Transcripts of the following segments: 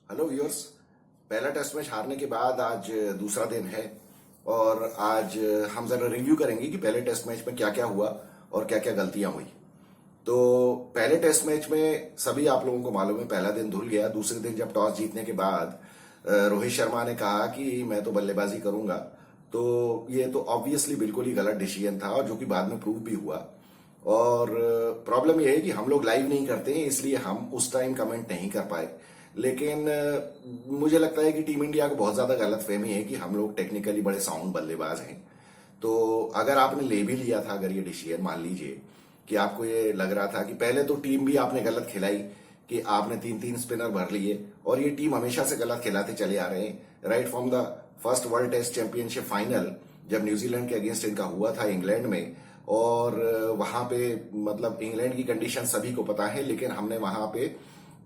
Hello viewers. पहला test match हारने के बाद आज दूसरा दिन है और आज हम जरा रिव्यू करेंगे कि पहले टेस्ट मैच में क्या क्या हुआ और क्या क्या गलतियां हुई। तो पहले टेस्ट मैच में सभी आप लोगों को मालूम है पहला दिन धुल गया। दूसरे दिन जब टॉस जीतने के बाद रोहित शर्मा ने कहा कि मैं तो बल्लेबाजी करूंगा, तो ये तो ऑब्वियसली बिल्कुल ही गलत डिसीजन था और जो कि बाद में प्रूव भी हुआ। और प्रॉब्लम यह है कि हम लोग लाइव नहीं करते हैं, इसलिए हम उस टाइम कमेंट नहीं कर पाए। लेकिन मुझे लगता है कि टीम इंडिया को बहुत ज्यादा गलतफहमी है कि हम लोग टेक्निकली बड़े साउंड बल्लेबाज हैं। तो अगर आपने ले भी लिया था, अगर ये डिसीजन मान लीजिए कि आपको ये लग रहा था कि पहले तो टीम भी आपने गलत खिलाई कि आपने 3-3 स्पिनर भर लिए और ये टीम हमेशा से गलत खिलाते चले आ रहे हैं right from the first world test championship final जब न्यूजीलैंड के अगेंस्ट इनका हुआ था इंग्लैंड में। और वहां पे मतलब इंग्लैंड की कंडीशन सभी को पता है, लेकिन हमने वहां पे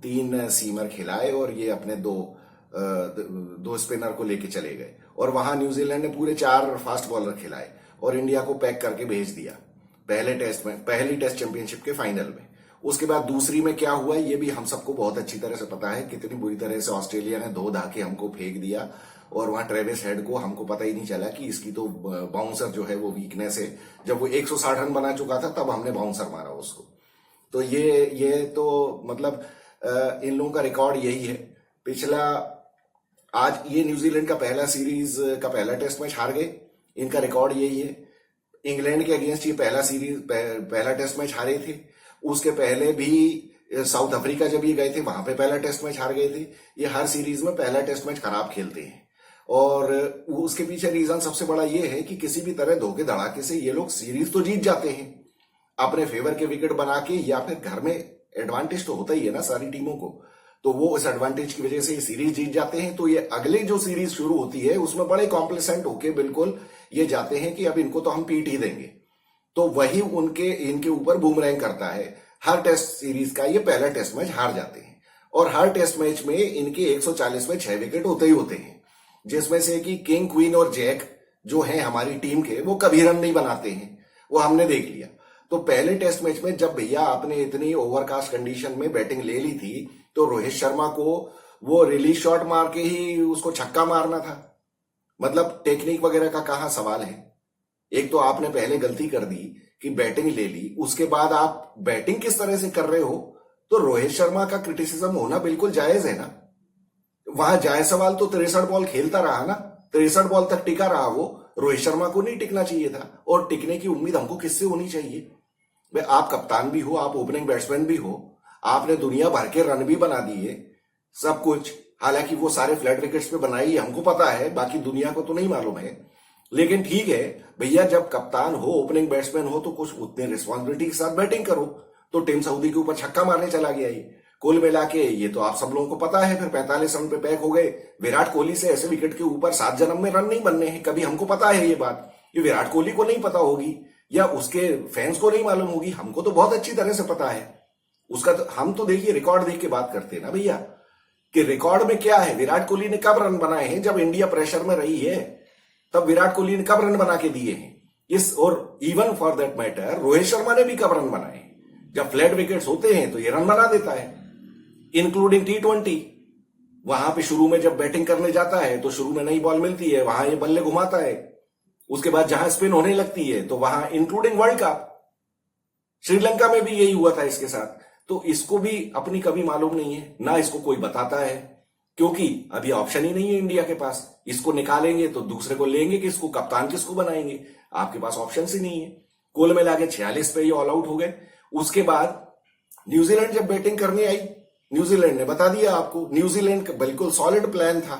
3 सीमर खिलाए और ये अपने दो स्पिनर को लेके चले गए और वहां न्यूजीलैंड ने पूरे 4 फास्ट बॉलर खिलाए और इंडिया को पैक करके भेज दिया पहले टेस्ट में, पहली टेस्ट चैंपियनशिप के फाइनल में। उसके बाद दूसरी में क्या हुआ ये भी हम सबको बहुत अच्छी तरह से पता है, कितनी बुरी तरह से ऑस्ट्रेलिया ने 2 दहाके हमको फेंक दिया और वहां ट्रेविस हेड को हमको पता ही नहीं चला कि इसकी तो बाउंसर जो है वो वीकनेस है। जब वो 160 रन बना चुका था तब हमने बाउंसर मारा उसको। तो ये तो मतलब इन लोगों का रिकॉर्ड यही है पिछला। आज ये न्यूजीलैंड का पहला सीरीज का पहला टेस्ट मैच हार गए, इनका रिकॉर्ड यही है। इंग्लैंड के अगेंस्ट ये पहला टेस्ट मैच हारे थे। उसके पहले भी साउथ अफ्रीका जब ये गए थे वहां पे पहला टेस्ट मैच हार गए थे। ये हर सीरीज में पहला टेस्ट मैच खराब खेलते हैं और उसके पीछे रीजन सबसे बड़ा ये है कि किसी भी तरह धोखे धड़ाके से ये लोग सीरीज तो जीत जाते हैं अपने फेवर के विकेट बना के, या फिर घर में एडवांटेज तो होता ही है ना सारी टीमों को, तो वो इस एडवांटेज की वजह से ये सीरीज जीत जाते हैं। तो ये अगले जो सीरीज शुरू होती है उसमें बड़े कॉम्प्लिसेंट होके बिल्कुल ये जाते हैं कि अब इनको तो हम पीट ही देंगे। तो वही इनके ऊपर बूमरैंग करता है। हर टेस्ट सीरीज का ये पहला टेस्ट मैच हार जाते हैं और हर टेस्ट मैच में इनके 140 में 6 विकेट होते ही होते हैं, जिसमें से कि किंग, क्वीन और जैक जो हैं हमारी टीम के वो कभी रन नहीं बनाते हैं, वो हमने देख लिया। तो पहले टेस्ट मैच में जब भैया आपने इतनी ओवरकास्ट कंडीशन में बैटिंग ले ली थी तो रोहित शर्मा को वो रिलीज शॉट मार के ही उसको छक्का मारना था। मतलब टेक्निक वगैरह का कहां सवाल है। एक तो आपने पहले गलती कर दी कि बैटिंग ले ली, उसके बाद आप बैटिंग किस तरह से कर रहे हो, तो रोहित शर्मा का क्रिटिसिज्म होना बिल्कुल जायज है ना। वहां जायसवाल तो 63 बॉल खेलता रहा ना, 63 बॉल तक टिका रहा वो। रोहित शर्मा को नहीं टिकना चाहिए था और टिकने की उम्मीद हमको किससे होनी चाहिए। भाई आप कप्तान भी हो, आप ओपनिंग बैट्समैन भी हो, आपने दुनिया भर के रन भी बना दिए, सब कुछ। हालांकि वो सारे फ्लैट विकेट्स पे बनाई हमको पता है, बाकी दुनिया को तो नहीं मालूम है। लेकिन ठीक है भैया, जब कप्तान हो, ओपनिंग बैट्समैन हो, तो कुछ उतने रिस्पॉन्सिबिलिटी के साथ बैटिंग करो। तो टीम सऊदी के ऊपर छक्का मारने चला गया ये। कुल मिला के ये तो आप सब लोगों को पता है, फिर 45 रन पे पैक हो गए। विराट कोहली से ऐसे विकेट के ऊपर 7 जन्म में रन नहीं बनने हैं कभी, हमको पता है ये बात। ये विराट कोहली को नहीं पता होगी या उसके फैंस को नहीं मालूम होगी, हमको तो बहुत अच्छी तरह से पता है उसका। तो हम तो देखिए रिकॉर्ड देख के बात करते हैं ना भैया, कि रिकॉर्ड में क्या है। विराट कोहली ने कब रन बनाए हैं, जब इंडिया प्रेशर में रही है तब विराट कोहली ने कब रन बना के दिए हैं इस। और even for that matter Rohit Sharma ने भी कब रन बनाए हैं। जब फ्लैट विकेट्स होते हैं तो ये रन बना देता है, इंक्लूडिंग T20। वहां पे शुरू में जब बैटिंग करने जाता है तो शुरू में नई बॉल मिलती है, वहां ये बल्ले घुमाता है। उसके बाद जहां स्पिन होने लगती है तो वहां इंक्लूडिंग वर्ल्ड कप, श्रीलंका में भी यही हुआ था इसके साथ। तो इसको भी अपनी कभी मालूम नहीं है ना, इसको कोई बताता है, क्योंकि अभी ऑप्शन ही नहीं है इंडिया के पास। इसको निकालेंगे तो दूसरे को लेंगे, किसको कप्तान किसको बनाएंगे, आपके पास ऑप्शन ही नहीं है। कुल मिला के 46 पे ये ऑल आउट हो गए। उसके बाद न्यूजीलैंड जब बैटिंग करने आई, न्यूजीलैंड ने बता दिया आपको, न्यूजीलैंड का बिल्कुल सॉलिड प्लान था।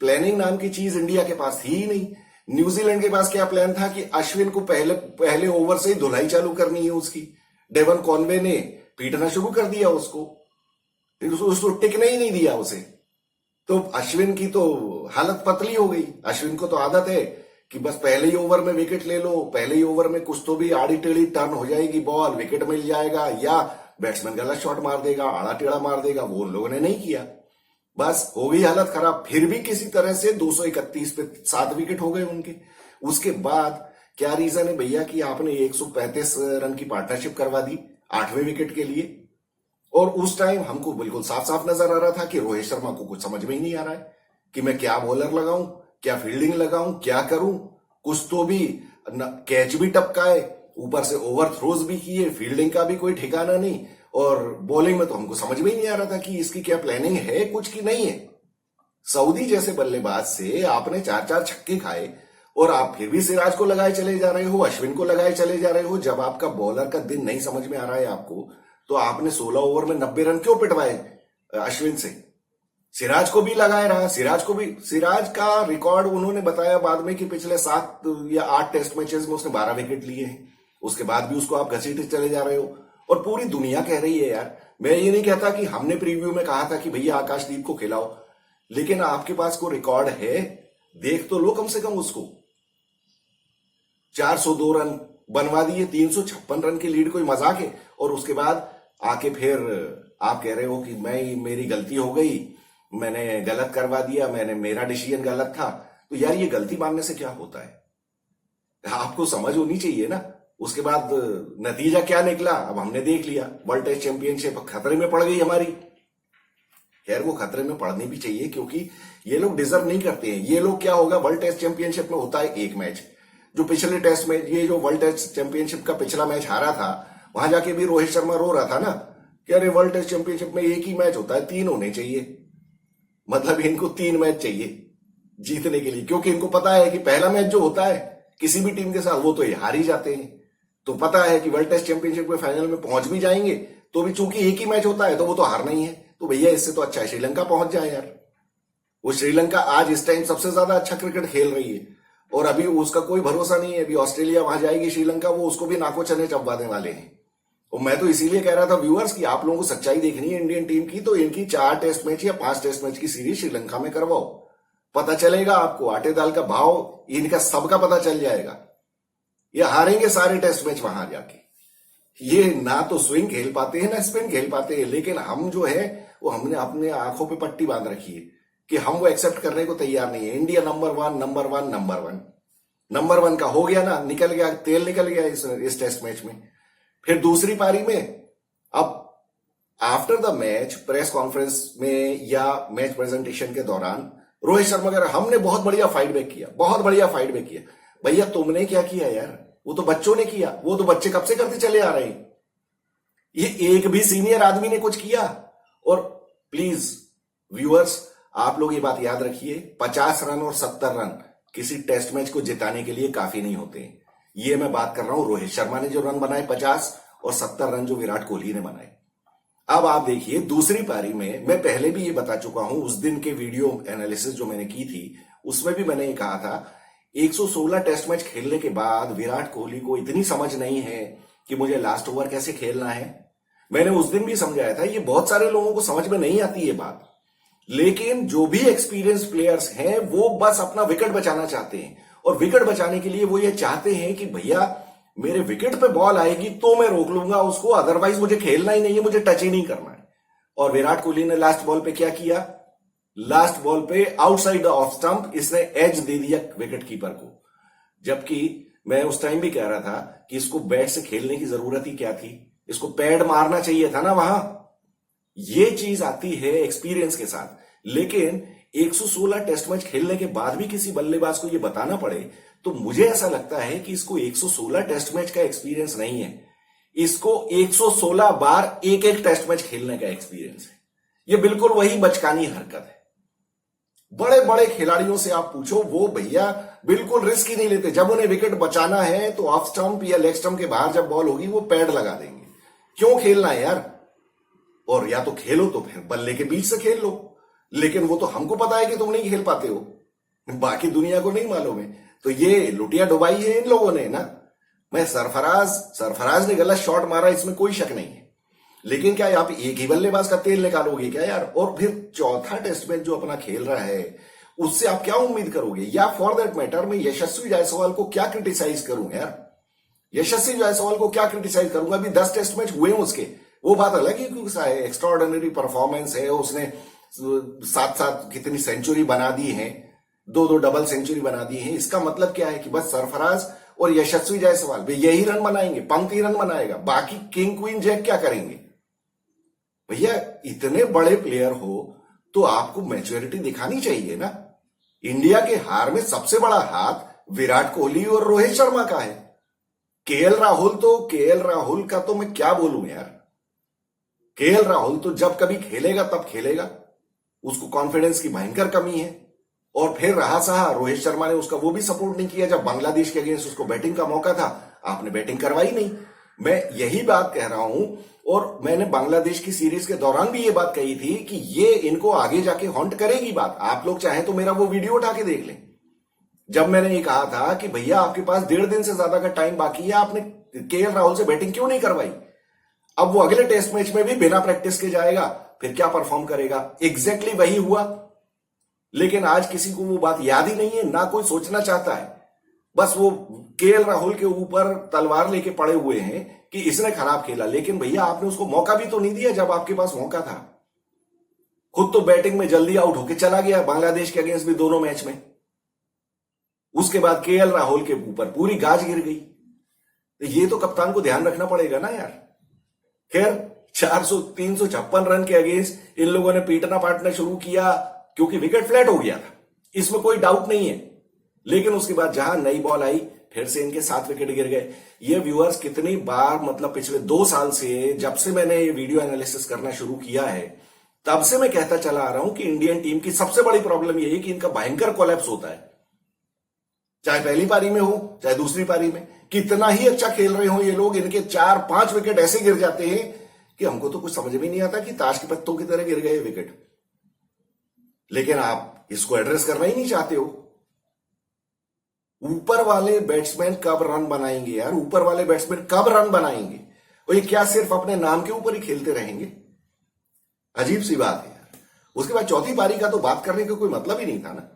प्लानिंग नाम की चीज इंडिया के पास थी ही नहीं। न्यूजीलैंड के पास क्या प्लान था कि अश्विन को पहले ओवर से ही धुलाई चालू करनी है उसकी। डेवन कॉनवे ने पीटना शुरू कर दिया उसको, उसको टिकने ही नहीं दिया उसे। तो अश्विन की तो हालत पतली हो गई। अश्विन को तो आदत है कि बस पहले ही ओवर में विकेट ले लो, पहले ही ओवर में कुछ तो भी आड़ी टेढ़ी टर्न हो जाएगी बॉल, विकेट मिल जाएगा, या बैट्समैन गलत शॉट मार देगा, आड़ा टेढ़ा मार देगा। वो उन लोगों ने नहीं किया, बस हो गई हालत खराब। फिर भी किसी तरह से 231 पे 7 विकेट हो गए उनके। उसके बाद क्या रीजन है भैया कि आपने 135 रन की पार्टनरशिप करवा दी 8वें विकेट के लिए। और उस टाइम हमको बिल्कुल साफ साफ नजर आ रहा था कि रोहित शर्मा को कुछ समझ में ही नहीं आ रहा है कि मैं क्या बॉलर लगाऊं, क्या फील्डिंग लगाऊं, क्या करूं। कुछ तो भी कैच भी टपकाए, ऊपर से ओवर थ्रोज भी किए, फील्डिंग का भी कोई ठिकाना नहीं। और बॉलिंग में तो हमको समझ में ही नहीं आ रहा था कि इसकी क्या प्लानिंग है कुछ की नहीं है। सऊदी जैसे बल्लेबाज से आपने 4-4 छक्के खाए और आप फिर भी सिराज को लगाए चले जा रहे हो, अश्विन को लगाए चले जा रहे हो। जब आपका बॉलर का दिन नहीं समझ में आ रहा है आपको, तो आपने 16 ओवर में 90 रन क्यों पिटवाए अश्विन से? सिराज को भी लगाए रहा, सिराज का रिकॉर्ड उन्होंने बताया बाद में कि पिछले 7 या 8 टेस्ट मैचेस में उसने 12 विकेट लिए हैं। उसके बाद भी उसको आप घसीटते चले जा रहे हो और पूरी दुनिया कह रही है यार। मैं ये नहीं कहता कि हमने प्रीव्यू में कहा था कि भैया आकाशदीप को खिलाओ, लेकिन आपके पास को रिकॉर्ड है, देख तो लो कम से कम उसको। 402 रन बनवा दिए, 356 रन की लीड कोई मजाक है? और उसके बाद आके फिर आप कह रहे हो कि मेरी गलती हो गई, मैंने गलत करवा दिया, मेरा डिसीजन गलत था। तो यार ये गलती मानने से क्या होता है? आपको समझ होनी चाहिए ना। उसके बाद नतीजा क्या निकला अब हमने देख लिया। वर्ल्ड टेस्ट चैंपियनशिप खतरे में पड़ गई हमारी। खैर वो खतरे में पड़नी भी चाहिए, क्योंकि ये लोग डिजर्व नहीं करते हैं। ये लोग क्या होगा, वर्ल्ड टेस्ट चैंपियनशिप में होता है एक मैच, जो पिछले टेस्ट में, ये जो वर्ल्ड टेस्ट चैंपियनशिप का पिछला मैच हारा था, वहां जाके भी रोहित शर्मा रो रहा था ना कि अरे वर्ल्ड टेस्ट चैंपियनशिप में एक ही मैच होता है, 3 होने चाहिए। मतलब इनको 3 मैच चाहिए जीतने के लिए, क्योंकि इनको पता है कि पहला मैच जो होता है किसी भी टीम के साथ, वो तो ये हार ही जाते हैं। तो पता है कि वर्ल्ड टेस्ट चैंपियनशिप के फाइनल में पहुंच भी जाएंगे तो भी चूंकि एक ही मैच होता है तो वो तो हारना ही है। तो भैया इससे तो अच्छा है श्रीलंका पहुंच जाए यार। वो श्रीलंका आज इस टाइम सबसे ज्यादा अच्छा क्रिकेट खेल रही है और अभी उसका कोई भरोसा नहीं है। अभी ऑस्ट्रेलिया वहां जाएगी, श्रीलंका, वो उसको भी नाको चने चबवाने वाले हैं। और मैं तो इसीलिए कह रहा था व्यूअर्स कि आप लोगों को सच्चाई देखनी है इंडियन टीम की, तो इनकी 4 टेस्ट मैच या 5 टेस्ट मैच की सीरीज श्रीलंका में करवाओ। पता चलेगा आपको, आटे दाल का भाव इनका सबका पता चल जाएगा। ये हारेंगे सारे टेस्ट मैच वहां जाके। ये ना तो स्विंग खेल पाते हैं ना स्पिन खेल पाते हैं, लेकिन हम जो है वो हमने अपने आंखों पे पट्टी बांध रखी है कि हम वो एक्सेप्ट करने को तैयार नहीं है। इंडिया नंबर वन का हो गया ना, निकल गया, तेल निकल गया इस टेस्ट मैच में। फिर दूसरी पारी में अब after the match press conference में या मैच प्रेजेंटेशन के दौरान रोहित शर्मा कह रहा हमने बहुत बढ़िया फाइट बैक किया। भैया तुमने क्या किया यार? वो तो बच्चों ने किया, वो तो बच्चे कब से करते चले आ रहे हैं। ये एक भी सीनियर आदमी ने कुछ किया? और प्लीज व्यूअर्स आप लोग ये बात याद रखिए, 50 रन और 70 रन किसी टेस्ट मैच को जिताने के लिए काफी नहीं होते हैं। ये मैं बात कर रहा हूं रोहित शर्मा ने जो रन बनाए 50 और 70 रन जो विराट कोहली ने बनाए। अब आप देखिए दूसरी पारी में, मैं पहले भी ये बता चुका हूं, उस दिन के वीडियो एनालिसिस जो मैंने की थी उसमें भी मैंने ये कहा था 116 टेस्ट मैच खेलने के बाद विराट कोहली को इतनी समझ नहीं है कि मुझे लास्ट ओवर कैसे खेलना है। मैंने उस दिन भी समझाया था, ये बहुत सारे लोगों को समझ में नहीं आती ये बात, लेकिन जो भी एक्सपीरियंस प्लेयर्स हैं वो बस अपना विकेट बचाना चाहते हैं। और विकेट बचाने के लिए वो ये चाहते हैं कि भैया मेरे विकेट पे बॉल आएगी तो मैं रोक लूंगा उसको, अदरवाइज मुझे खेलना ही नहीं है, मुझे टच ही नहीं करना है। और विराट कोहली ने लास्ट बॉल पे क्या किया? लास्ट बॉल पे आउटसाइड ऑफ स्टंप इसने एज दे दिया विकेट कीपर को। जबकि मैं उस टाइम भी कह रहा था कि इसको बैट से खेलने की जरूरत ही क्या थी, इसको पैड मारना चाहिए था ना वहां। ये चीज आती है एक्सपीरियंस के साथ। लेकिन 116 टेस्ट मैच खेलने के बाद भी किसी बल्लेबाज को यह बताना पड़े, तो मुझे ऐसा लगता है कि इसको 116 टेस्ट मैच का एक्सपीरियंस नहीं है, इसको 116 बार एक टेस्ट मैच खेलने का एक्सपीरियंस है। यह बिल्कुल वही बचकानी हरकत है। बड़े बड़े खिलाड़ियों से आप पूछो, वो भैया बिल्कुल रिस्क ही नहीं लेते। जब उन्हें विकेट बचाना है तो ऑफ स्टंप या लेग स्टंप के बाहर जब बॉल होगी वो पैड लगा देंगे। क्यों खेलना है यार? और या तो खेलो तो फिर बल्ले के बीच से खेल लो, लेकिन वो तो हमको पता है कि तुम नहीं खेल पाते हो, बाकी दुनिया को नहीं मालूम है। तो ये लुटिया डुबाई है इन लोगों ने ना। मैं सरफराज ने गलत शॉट मारा, इसमें कोई शक नहीं है, लेकिन क्या आप एक ही बल्लेबाज का तेल निकालोगे क्या यार? और फिर चौथा टेस्ट मैच जो अपना खेल रहा है उससे आप क्या उम्मीद करोगे? या फॉर दैट मैटर मैं यशस्वी जायसवाल को क्या क्रिटिसाइज करूं यार? यशस्वी जायसवाल को क्या क्रिटिसाइज करूंगा? अभी 10 टेस्ट मैच हुए उसके, वो बात अलग है क्योंकि एक्स्ट्राऑर्डिनरी परफॉर्मेंस है, उसने साथ साथ कितनी सेंचुरी बना दी है, 2 डबल सेंचुरी बना दी है। इसका मतलब क्या है कि बस सरफराज और यशस्वी जायसवाल भी यही रन बनाएंगे, पंक्ति रन बनाएगा, बाकी किंग क्वीन जैक क्या करेंगे? भैया इतने बड़े प्लेयर हो तो आपको मैच्योरिटी दिखानी चाहिए ना। इंडिया के हार में सबसे बड़ा हाथ विराट कोहली और रोहित शर्मा का है। केएल राहुल का तो मैं क्या बोलूं यार। केएल राहुल तो जब कभी खेलेगा तब खेलेगा, उसको कॉन्फिडेंस की भयंकर कमी है। और फिर रहा सहा रोहित शर्मा ने उसका वो भी सपोर्ट नहीं किया जब बांग्लादेश के अगेंस्ट उसको बैटिंग का मौका था, आपने बैटिंग करवाई नहीं। मैं यही बात कह रहा हूं, और मैंने बांग्लादेश की सीरीज के दौरान भी ये बात कही थी कि ये इनको आगे जाके हॉन्ट करेगी बात। आप लोग चाहें तो मेरा वो वीडियो उठा के देख लें, जब मैंने ये कहा था कि भैया आपके पास 1.5 दिन से ज्यादा का टाइम बाकी है, आपने केएल राहुल से बैटिंग क्यों नहीं करवाई। अब वो अगले टेस्ट मैच में भी बिना प्रैक्टिस के जाएगा, फिर क्या परफॉर्म करेगा। एग्जैक्टली वही हुआ, लेकिन आज किसी को वो बात याद ही नहीं है, ना कोई सोचना चाहता है। बस वो केएल राहुल के ऊपर तलवार लेके पड़े हुए हैं कि इसने खराब खेला, लेकिन भैया आपने उसको मौका भी तो नहीं दिया जब आपके पास मौका था। खुद तो बैटिंग में जल्दी आउट होके चला गया बांग्लादेश के अगेंस्ट भी दोनों मैच में। उसके बाद केएल राहुल के ऊपर पूरी गाज गिर गई। तो ये तो कप्तान को ध्यान रखना पड़ेगा ना यार। खैर 356 रन के अगेंस्ट इन लोगों ने पीटना पाटना शुरू किया क्योंकि विकेट फ्लैट हो गया था, इसमें कोई डाउट नहीं है। लेकिन उसके बाद जहां नई बॉल आई फिर से इनके 7 विकेट गिर गए। ये व्यूअर्स कितनी बार, मतलब पिछले 2 साल से जब से मैंने ये वीडियो एनालिसिस करना शुरू किया है तब से मैं कहता चला आ रहा हूं कि इंडियन टीम की सबसे बड़ी प्रॉब्लम यही है कि इनका भयंकर कोलैप्स होता है, चाहे पहली पारी में हो चाहे दूसरी पारी में। कितना ही अच्छा खेल रहे हो ये लोग, इनके 4-5 विकेट ऐसे गिर जाते हैं कि हमको तो कुछ समझ में नहीं आता कि ताश के पत्तों की तरह गिर गए विकेट। लेकिन आप इसको एड्रेस करना ही नहीं चाहते हो। ऊपर वाले बैट्समैन कब रन बनाएंगे यार, ऊपर वाले बैट्समैन कब रन बनाएंगे। और ये क्या सिर्फ अपने नाम के ऊपर ही खेलते रहेंगे, अजीब सी बात है यार। उसके बाद चौथी पारी का तो बात करने का कोई मतलब ही नहीं था ना,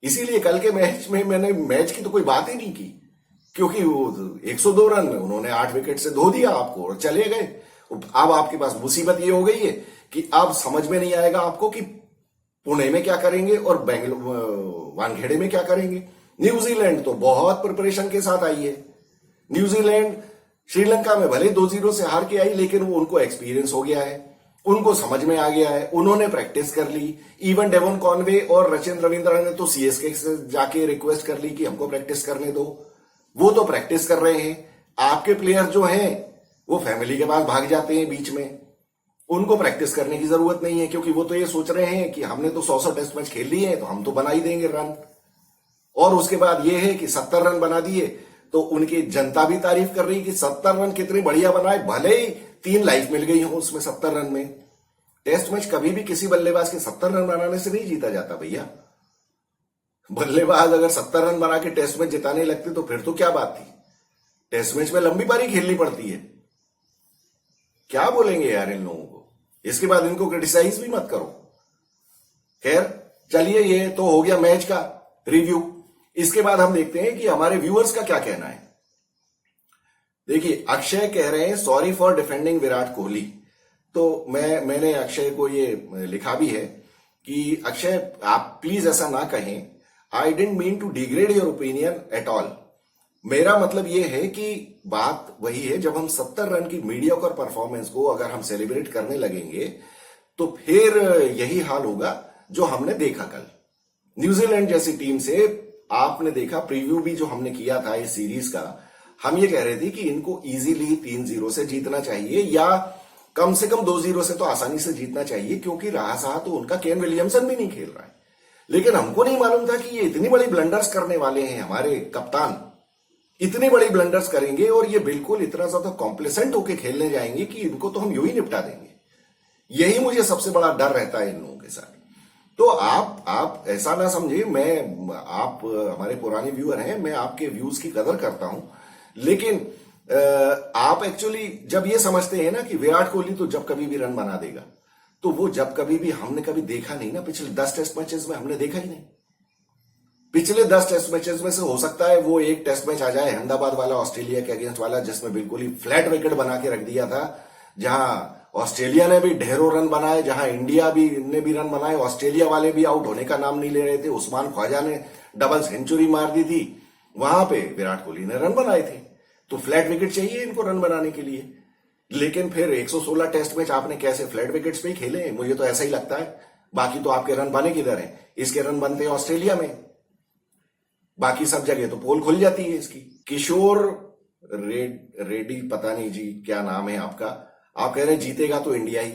इसीलिए कल के मैच में मैंने मैच की तो कोई बात ही नहीं की, क्योंकि वो 102 रन में उन्होंने 8 विकेट से धो दिया आपको और चले गए। अब आपके पास मुसीबत ये हो गई है कि अब समझ में नहीं आएगा आपको कि पुणे में क्या करेंगे और वानखेड़े में क्या करेंगे। न्यूजीलैंड तो बहुत प्रिपरेशन के साथ आई है। न्यूजीलैंड श्रीलंका में भले 2-0 से हार के आई, लेकिन वो उनको एक्सपीरियंस हो गया है, उनको समझ में आ गया है, उन्होंने प्रैक्टिस कर ली। इवन डेवन कॉनवे और रचिन रविंद्र ने तो सीएसके से जाके रिक्वेस्ट कर ली कि हमको प्रैक्टिस करने दो, वो तो प्रैक्टिस कर रहे हैं। आपके प्लेयर जो हैं वो फैमिली के पास भाग जाते हैं बीच में, उनको प्रैक्टिस करने की जरूरत नहीं है, क्योंकि वो तो ये सोच रहे हैं कि हमने तो 100 टेस्ट मैच खेल लिए हैं तो हम तो बना ही देंगे रन। और उसके बाद ये है कि 70 रन बना दिए तो उनकी जनता भी तारीफ कर रही कि 70 रन कितने बढ़िया बनाए, भले ही 3 लाइफ मिल गई हो उसमें 70 रन में। टेस्ट मैच कभी भी किसी बल्लेबाज के 70 रन बनाने से नहीं जीता जाता भैया। बल्लेबाज अगर 70 रन बना के टेस्ट मैच जिताने लगते तो फिर तो क्या बात थी। टेस्ट मैच में लंबी पारी खेलनी पड़ती है। क्या बोलेंगे यार इन लोगों को, इसके बाद इनको क्रिटिसाइज भी मत करो। खैर चलिए, ये तो हो गया मैच का रिव्यू। इसके बाद हम देखते हैं कि हमारे व्यूअर्स का क्या कहना है। देखिए, अक्षय कह रहे हैं sorry for defending Virat Kohli. तो मैंने अक्षय को ये लिखा भी है कि अक्षय आप प्लीज ऐसा ना कहें, I didn't mean to degrade your opinion at all. मेरा मतलब ये है कि बात वही है, जब हम 70 रन की मीडियोकर परफॉर्मेंस को अगर हम सेलिब्रेट करने लगेंगे तो फिर यही हाल होगा जो हमने देखा कल न्यूजीलैंड जैसी टीम से। आपने देखा प्रीव्यू भी जो हमने किया था इस सीरीज का, हम ये कह रहे थे कि इनको इजीली 3-0 से जीतना चाहिए, या कम से कम 2-0 से तो आसानी से जीतना चाहिए, क्योंकि रहा सहा तो उनका केन विलियमसन भी नहीं खेल रहा है। लेकिन हमको नहीं मालूम था कि ये इतनी बड़ी ब्लंडर्स करने वाले हैं, हमारे कप्तान इतनी बड़ी ब्लंडर्स करेंगे और ये बिल्कुल इतना ज्यादा कॉम्प्लेसेंट होके खेलने जाएंगे कि इनको तो हम यूं ही निपटा देंगे। यही मुझे सबसे बड़ा डर रहता है इन लोगों के साथ। तो आप ऐसा ना समझे, आप हमारे पुराने व्यूअर हैं, मैं आपके व्यूज की कदर करता हूं, लेकिन आप एक्चुअली जब ये समझते हैं ना कि विराट कोहली तो जब कभी भी रन बना देगा, तो वो जब कभी भी हमने कभी देखा नहीं ना। पिछले 10 टेस्ट मैचेस में हमने देखा ही नहीं। पिछले 10 टेस्ट मैचेस में से हो सकता है वो एक टेस्ट मैच आ जाए अहमदाबाद वाला, ऑस्ट्रेलिया के अगेंस्ट वाला, जिसमें बिल्कुल ही फ्लैट विकेट बना के रख दिया था, जहां ऑस्ट्रेलिया ने भी ढेरों रन बनाए, जहां इंडिया भी ने भी रन बनाए, ऑस्ट्रेलिया वाले भी आउट होने का नाम नहीं ले रहे थे, उस्मान ख्वाजा ने डबल सेंचुरी मार दी थी, वहां पे विराट कोहली ने रन बनाए थे। तो फ्लैट विकेट चाहिए इनको रन बनाने के लिए। लेकिन फिर 116 टेस्ट मैच आपने कैसे फ्लैट विकेट्स पे ही खेले हैं? मुझे तो ऐसा ही लगता है। बाकी तो आपके रन बने किधर हैं? इसके रन बनते हैं ऑस्ट्रेलिया में, बाकी सब जगह तो पोल खुल जाती है इसकी। किशोर रेड्डी, पता नहीं जी क्या नाम है आपका, आप कह रहे हैं जीतेगा तो इंडिया ही।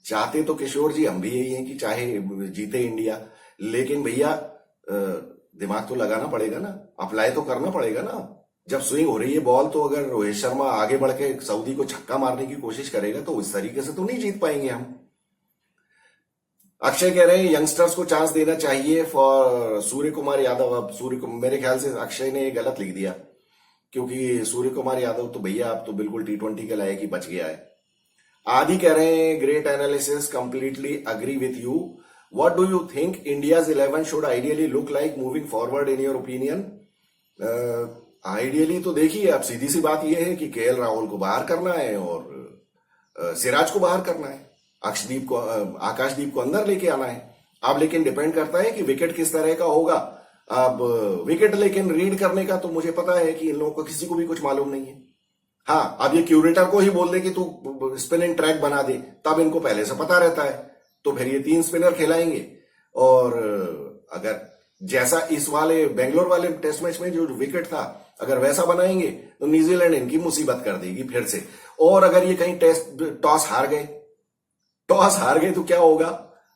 चाहते तो किशोर जी हम भी यही हैं कि चाहे जीते इंडिया, लेकिन भैया दिमाग तो लगाना पड़ेगा ना, अप्लाई तो करना पड़ेगा ना। जब स्विंग हो रही है बॉल, तो अगर रोहित शर्मा आगे बढ़ के सऊदी को छक्का मारने की कोशिश करेगा तो इस तरीके से तो नहीं जीत पाएंगे हम। अक्षय कह रहे हैं यंगस्टर्स को चांस देना चाहिए फॉर सूर्य कुमार यादव। अब मेरे ख्याल से अक्षय ने गलत लिख दिया, क्योंकि सूर्य कुमार यादव तो भैया अब तो बिल्कुल T20 के लायक ही बच गया है। आदि कह रहे हैं great analysis, completely agree with you. What do you think India's 11 should ideally look like moving forward in your opinion? Ideally तो देखिए, अब सीधी सी बात यह है कि केएल राहुल को बाहर करना है और सिराज को बाहर करना है, आकाशदीप को अंदर लेके आना है। अब लेकिन डिपेंड करता है कि विकेट किस तरह का होगा। अब विकेट लेकिन रीड करने का तो मुझे पता है कि इन लोगों को किसी को भी कुछ मालूम नहीं है। हाँ, अब ये क्यूरेटर को ही बोल दे कि तू स्पिनिंग ट्रैक बना दे, तब इनको पहले से पता रहता है, तो फिर ये 3 स्पिनर खिलाएंगे। और अगर जैसा इस वाले बेंगलोर वाले टेस्ट मैच में जो विकेट था, अगर वैसा बनाएंगे तो न्यूजीलैंड इनकी मुसीबत कर देगी फिर से। और अगर ये कहीं टॉस हार गए तो क्या होगा?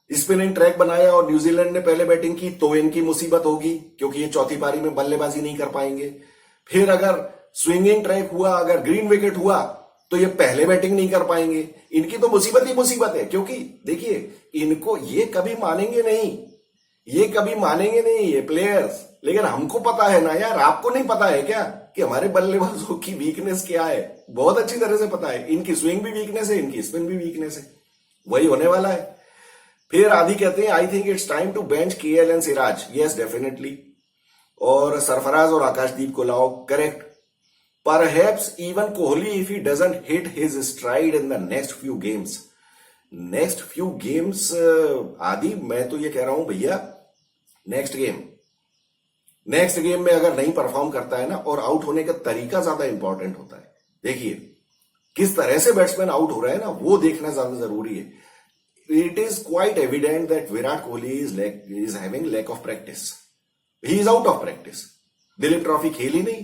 स्पिनिंग ट्रैक बनाया और न्यूजीलैंड ने पहले बैटिंग की तो इनकी मुसीबत होगी, क्योंकि ये चौथी पारी में बल्लेबाजी नहीं कर पाएंगे। फिर अगर स्विंगिंग ट्रैक हुआ, अगर ग्रीन विकेट हुआ, तो ये पहले बैटिंग नहीं कर पाएंगे। इनकी तो मुसीबत ही मुसीबत है, क्योंकि देखिए इनको ये कभी मानेंगे नहीं ये प्लेयर्स। लेकिन हमको पता है ना यार, आपको नहीं पता है क्या कि हमारे बल्लेबाजों की वीकनेस क्या है? बहुत अच्छी तरह से पता है। इनकी स्विंग भी वीकनेस है, इनकी स्पिन भी वीकनेस है, वही होने वाला है। फिर आदि कहते हैं I think it's time to bench KL and Siraj. Yes definitely. और सरफराज और आकाशदीप को लाओ, correct. Perhaps even Kohli if he doesn't hit his stride in the next few games. Adi मैं तो ये कह रहा हूं भैया, नेक्स्ट गेम में अगर नहीं परफॉर्म करता है ना, और आउट होने का तरीका ज्यादा इंपॉर्टेंट होता है। देखिए किस तरह से बैट्समैन आउट हो रहा है ना, वो देखना ज्यादा जरूरी है। It is quite evident that Virat Kohli is having lack of practice. He is out of practice. Dilip trophy खेली नहीं,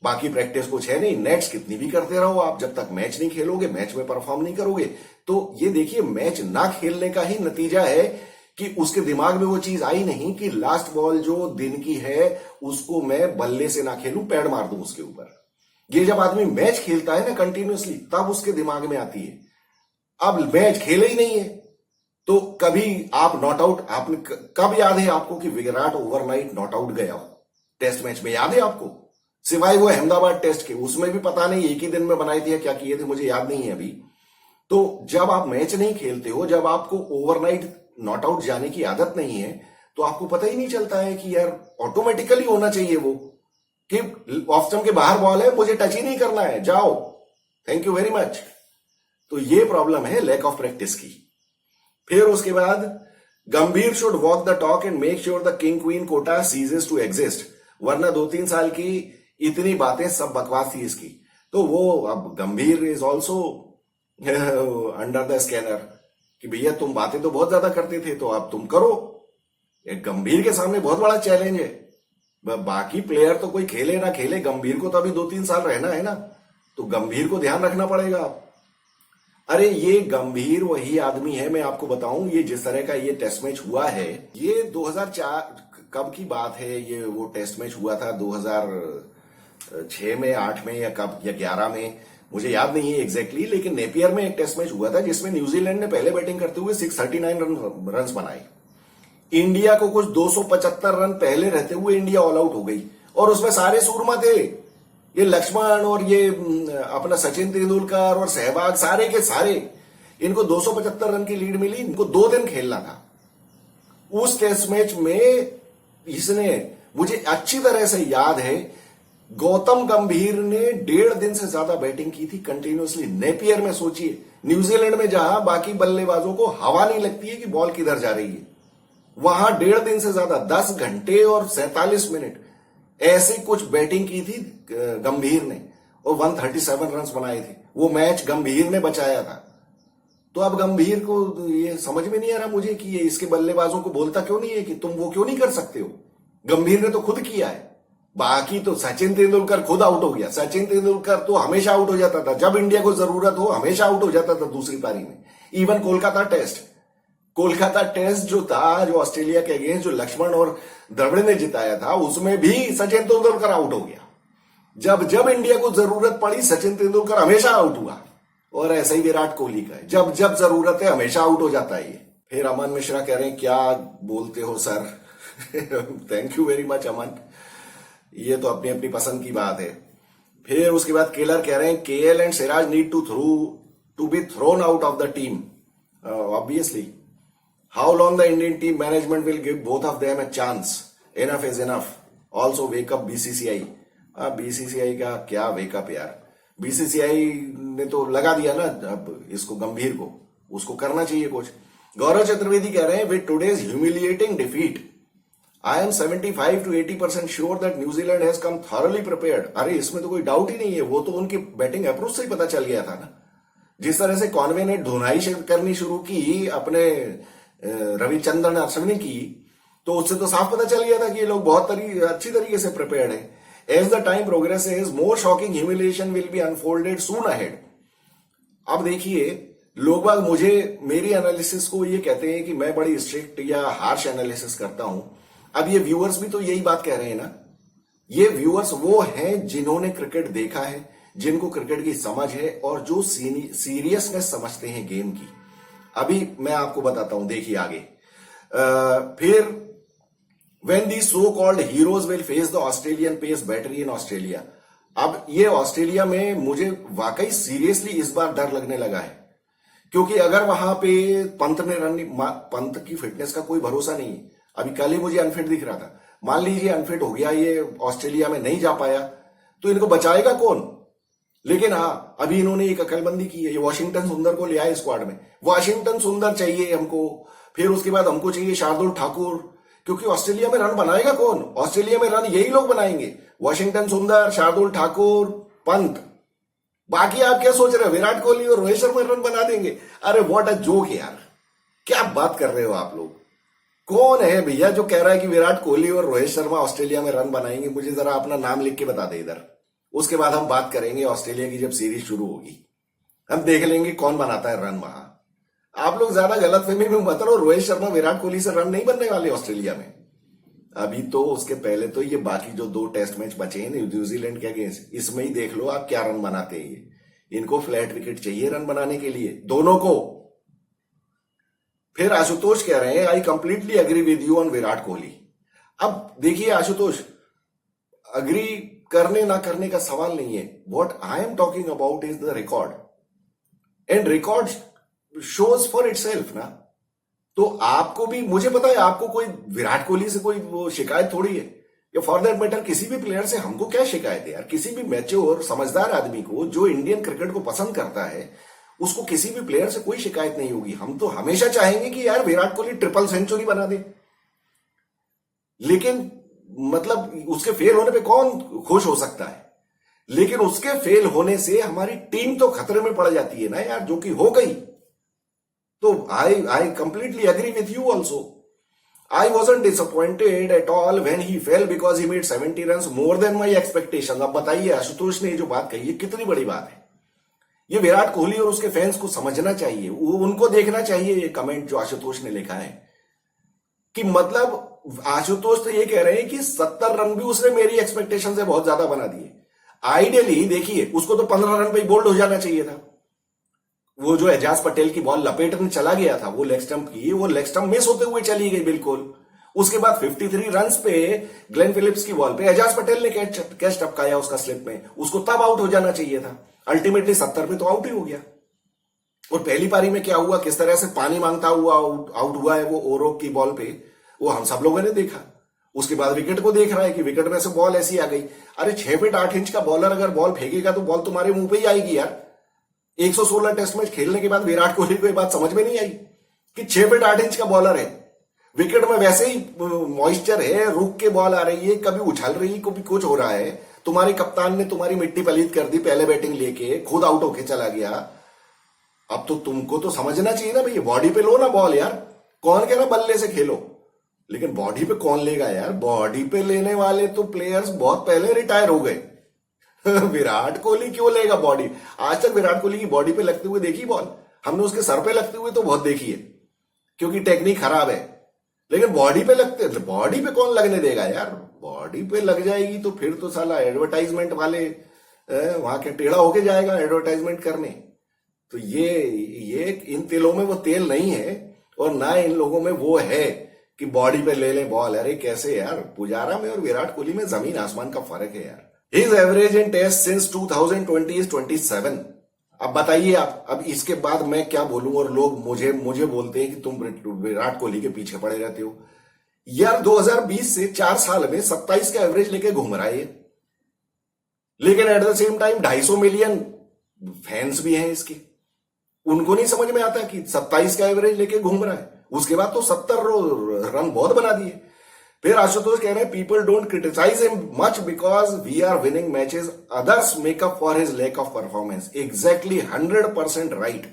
बाकी प्रैक्टिस कुछ है नहीं। नेट्स कितनी भी करते रहो आप, जब तक मैच नहीं खेलोगे, मैच में परफॉर्म नहीं करोगे, तो ये देखिए मैच ना खेलने का ही नतीजा है कि उसके दिमाग में वो चीज आई नहीं कि लास्ट बॉल जो दिन की है उसको मैं बल्ले से ना खेलूं, पैड मार दूं उसके ऊपर। ये जब आदमी मैच खेलता है ना कंटिन्यूअसली, तब उसके दिमाग में आती है। अब मैच खेले ही नहीं है, तो कभी आप नॉट आउट, आपने कब याद है आपको कि विराट ओवरनाइट नॉट आउट गया हो टेस्ट मैच में? याद है आपको? सिवाय वो अहमदाबाद टेस्ट के, उसमें भी पता नहीं एक ही दिन में बनाए थे या क्या किए थे, मुझे याद नहीं है अभी। तो जब आप मैच नहीं खेलते हो, जब आपको ओवरनाइट नॉट आउट जाने की आदत नहीं है, तो आपको पता ही नहीं चलता है कि यार ऑटोमेटिकली होना चाहिए वो कि ऑफ स्टंप के बाहर बॉल है, मुझे टच ही नहीं करना है, जाओ, थैंक यू वेरी मच। तो ये प्रॉब्लम है लैक ऑफ प्रैक्टिस की। फिर उसके बाद Gambhir should walk the talk and make sure the king queen quota ceases to exist, वरना 2-3 साल की इतनी बातें सब बकवास थी इसकी। तो वो अब गंभीर is also under the scanner कि भैया तुम बातें तो बहुत ज्यादा करते थे, तो अब तुम करो। एक गंभीर के सामने बहुत बड़ा चैलेंज है। बाकी प्लेयर तो कोई खेले ना खेले, गंभीर को तो अभी 2-3 साल रहना है ना, तो गंभीर को ध्यान रखना पड़ेगा। अरे ये गंभीर वही आदमी है, मैं आपको बताऊं, ये जिस तरह का ये टेस्ट मैच हुआ है, ये 2004 कब की बात है, ये वो टेस्ट मैच हुआ था 2006 में, 8 में या कब, या 11 में, मुझे याद नहीं है एग्जैक्टली। लेकिन नेपियर में एक टेस्ट मैच हुआ था जिसमें न्यूजीलैंड ने पहले बैटिंग करते हुए 639 रन बनाए। इंडिया को कुछ 275 रन पहले रहते हुए इंडिया ऑल आउट हो गई, और उसमें सारे सूरमा थे, ये लक्ष्मण और ये अपना सचिन तेंदुलकर और सहवाग, सारे के सारे। इनको 275 रन की लीड मिली, इनको 2 दिन खेलना था। उस टेस्ट मैच में इसने, मुझे अच्छी तरह से याद है, गौतम गंभीर ने 1.5 दिन से ज्यादा बैटिंग की थी कंटिन्यूअसली नेपियर में। सोचिए न्यूजीलैंड में जहां बाकी बल्लेबाजों को हवा नहीं लगती है कि बॉल किधर जा रही है, वहां 1.5 दिन से ज्यादा 10 घंटे और 47 मिनट ऐसी कुछ बैटिंग की थी गंभीर ने, और 137 रन बनाए थे। वो मैच गंभीर ने बचाया था। तो अब गंभीर को ये समझ में नहीं आ रहा मुझे कि ये इसके बल्लेबाजों को बोलता क्यों नहीं है कि तुम वो क्यों नहीं कर सकते हो। गंभीर ने तो खुद किया है। बाकी तो सचिन तेंदुलकर खुद आउट हो गया। सचिन तेंदुलकर तो हमेशा आउट हो जाता था, जब इंडिया को जरूरत हो हमेशा आउट हो जाता था दूसरी पारी में। इवन कोलकाता टेस्ट जो था, जो ऑस्ट्रेलिया के अगेंस्ट जो लक्ष्मण और द्रविड़ ने जिताया था, उसमें भी सचिन तेंदुलकर आउट हो गया। जब जब इंडिया को जरूरत पड़ी सचिन तेंदुलकर हमेशा आउट हुआ। और ऐसा ही विराट कोहली का है, जब जब जरूरत है हमेशा आउट हो जाता है ये। फिर अमन मिश्रा कह रहे हैं क्या बोलते हो sir. Thank you very much Aman, ये तो अपनी अपनी पसंद की बात है। फिर उसके बाद केलर कह रहे हैं KL and Siraj need to be thrown out of the team obviously. How long the Indian team management will give both of them a chance, enough is enough, also wake up BCCI. BCCI का क्या wake up यार, BCCI ने तो लगा दिया ना अब इसको गंभीर को, उसको करना चाहिए कुछ। गौरव चतुर्वेदी कह रहे हैं with today's humiliating defeat I am 75 to 80% sure that New Zealand has come thoroughly prepared. अरे इसमें तो कोई डाउट ही नहीं है, वो तो उनके बैटिंग अप्रोच से ही पता चल गया था ना। जिस तरह से कॉनवे ने धुनाई करनी शुरू की अपने रविचंद्रन अश्विनी की, तो उससे तो साफ पता चल गया था कि ये लोग बहुत अच्छी तरीके से प्रिपेयर्ड है। As the time progresses, more shocking humiliation will be unfolded soon ahead. अब देखिए लोग बाग मुझे मेरी एनालिसिस को ये कहते हैं कि मैं बड़ी स्ट्रिक्ट या हार्श एनालिसिस करता हूं। अब ये व्यूअर्स भी तो यही बात कह रहे हैं ना। ये व्यूअर्स वो हैं जिन्होंने क्रिकेट देखा है, जिनको क्रिकेट की समझ है और जो सीरियसनेस समझते हैं गेम की। अभी मैं आपको बताता हूं, देखिए आगे। फिर when these so-called heroes will face the Australian pace battery in Australia। अब ये ऑस्ट्रेलिया में मुझे वाकई सीरियसली इस बार डर लगने लगा है, क्योंकि अगर वहां पे पंत ने पंत की फिटनेस का कोई भरोसा नहीं है। अभी कल ही मुझे अनफिट दिख रहा था, मान लीजिए अनफिट हो गया, ये ऑस्ट्रेलिया में नहीं जा पाया, तो इनको बचाएगा कौन। लेकिन हाँ, अभी इन्होंने एक अकलबंदी की है, ये वॉशिंगटन सुंदर को ले आए स्क्वाड में। वॉशिंगटन सुंदर चाहिए हमको, फिर उसके बाद हमको चाहिए शार्दुल ठाकुर, क्योंकि ऑस्ट्रेलिया में रन बनाएगा कौन। ऑस्ट्रेलिया में रन यही लोग बनाएंगे, वॉशिंगटन सुंदर, शार्दुल ठाकुर, पंत। बाकी आप क्या सोच रहे हो विराट कोहली और रोहित शर्मा रन बना देंगे। अरे व्हाट अ जोक यार, क्या बात कर रहे हो आप लोग। कौन है भैया जो कह रहा है कि विराट कोहली और रोहित शर्मा ऑस्ट्रेलिया में रन बनाएंगे। मुझे जरा अपना नाम लिख के बता दे इधर, उसके बाद हम बात करेंगे ऑस्ट्रेलिया की। जब सीरीज शुरू होगी हम देख लेंगे कौन बनाता है रन वहां। आप लोग ज्यादा गलतफहमी में मत रहो, रोहित शर्मा विराट कोहली से रन नहीं बनने वाले ऑस्ट्रेलिया में। अभी तो उसके पहले तो ये बाकी जो 2 टेस्ट मैच बचे हैं न्यूजीलैंड के अगेंस्ट, इसमें ही देख लो आप क्या रन बनाते हैं ये। इनको फ्लैट विकेट चाहिए रन बनाने के लिए, दोनों को। फिर आशुतोष कह रहे हैं I completely agree with you on Virat Kohli. अब देखिए आशुतोष, अग्री करने ना करने का सवाल नहीं है। What I am talking about is the record, and record shows for itself ना। तो आपको भी, मुझे पता है आपको कोई विराट कोहली से कोई वो शिकायत थोड़ी है, या फॉर दैट मैटर किसी भी प्लेयर से हमको क्या शिकायत है यार। किसी भी मैच्योर समझदार आदमी को जो इंडियन क्रिकेट को पसंद करता है, उसको किसी भी प्लेयर से कोई शिकायत नहीं होगी। हम तो हमेशा चाहेंगे कि यार विराट कोहली ट्रिपल सेंचुरी बना दे, लेकिन मतलब उसके फेल होने पे कौन खुश हो सकता है। लेकिन उसके फेल होने से हमारी टीम तो खतरे में पड़ जाती है ना यार, जो कि हो गई। तो I completely agree with you also. I wasn't disappointed at all when he fail because he made 70 run more than my expectation. अब बताइए आशुतोष ने जो बात कही है कितनी बड़ी बात है। ये विराट कोहली और उसके फैंस को समझना चाहिए, उनको देखना चाहिए ये कमेंट जो आशुतोष ने लिखा है, कि मतलब आशुतोष तो ये कह रहे हैं कि 70 रन भी उसने मेरी एक्सपेक्टेशन से बहुत ज्यादा बना दिए। आइडियली देखिए उसको तो 15 रन पे ही बोल्ड हो जाना चाहिए था। वो जो एजाज पटेल की बॉल लपेटने चला गया था, वो लेग स्टंप की, वो लेग स्टंप मिस होते हुए चली गई बिल्कुल। उसके बाद 53 रन्स पे ग्लेन फिलिप्स की बॉल पे एजाज पटेल ने कैच टपकाया उसका स्लिप में, उसको तब आउट हो जाना चाहिए था। अल्टीमेटली 70 पे तो आउट ही हो गया। और पहली पारी में क्या हुआ, किस तरह से पानी मांगता हुआ आउट हुआ है वो ओरोक की बॉल पे, वो हम सब लोगों ने देखा। उसके बाद विकेट को देख रहा है कि विकेट में से बॉल ऐसी आ गई। अरे 6 फीट 8 इंच का बॉलर अगर बॉल फेंकेगा तो बॉल तुम्हारे मुंह पे ही आएगी यार। 116 टेस्ट मैच खेलने के बाद विराट कोहली को ये बात समझ में नहीं आई कि 6 फीट 8 इंच का बॉलर है, विकेट में वैसे ही मॉइस्चर है, रुक के बॉल आ रही है, कभी उछल रही है, कभी कुछ हो रहा है, तुम्हारे कप्तान ने तुम्हारी मिट्टी पलीत कर दी, पहले बैटिंग लेके खुद आउट होके चला गया। अब तो तुमको तो समझना चाहिए ना भैया, बॉडी पे लो ना बॉल यार। कौन कह रहा बल्ले से खेलो, लेकिन बॉडी पे कौन लेगा यार? बॉडी पे लेने वाले तो प्लेयर्स बहुत पहले रिटायर हो गए। विराट कोहली क्यों लेगा बॉडी? आज तक विराट कोहली की बॉडी पे लगते हुए देखी बॉल? हमने उसके सर पे लगते हुए तो बहुत देखी है, क्योंकि टेक्निक खराब है। लेकिन बॉडी पे लगते, बॉडी पे कौन लगने देगा यार? बॉडी पे लग जाएगी तो फिर तो साला एडवर्टाइजमेंट वाले वहां के टेढ़ा होके जाएगा एडवर्टाइजमेंट करने। तो ये इन तेलों में वो तेल नहीं है, और ना इन लोगों में वो है कि बॉडी पे ले ले बॉल। अरे कैसे यार, पुजारा में और विराट कोहली में जमीन आसमान का फर्क है यार। His average in test since 2020 is 27। अब बताइए आप, अब इसके बाद मैं क्या बोलूं? और लोग मुझे बोलते हैं कि तुम विराट कोहली के पीछे पड़े रहते हो यार। 2020 से 4 साल में 27 का एवरेज लेके घूम रहा है ये, लेकिन at the same time 250 million fans भी हैं इसके। उनको नहीं समझ में आता कि 27 का एवरेज लेके घूम रहा है। उसके बाद तो 70 रन बहुत बना दिए। फिर आशुतोष कह रहे हैं people don't criticise him much because we are winning matches, others make up for his lack of performance. Exactly 100% right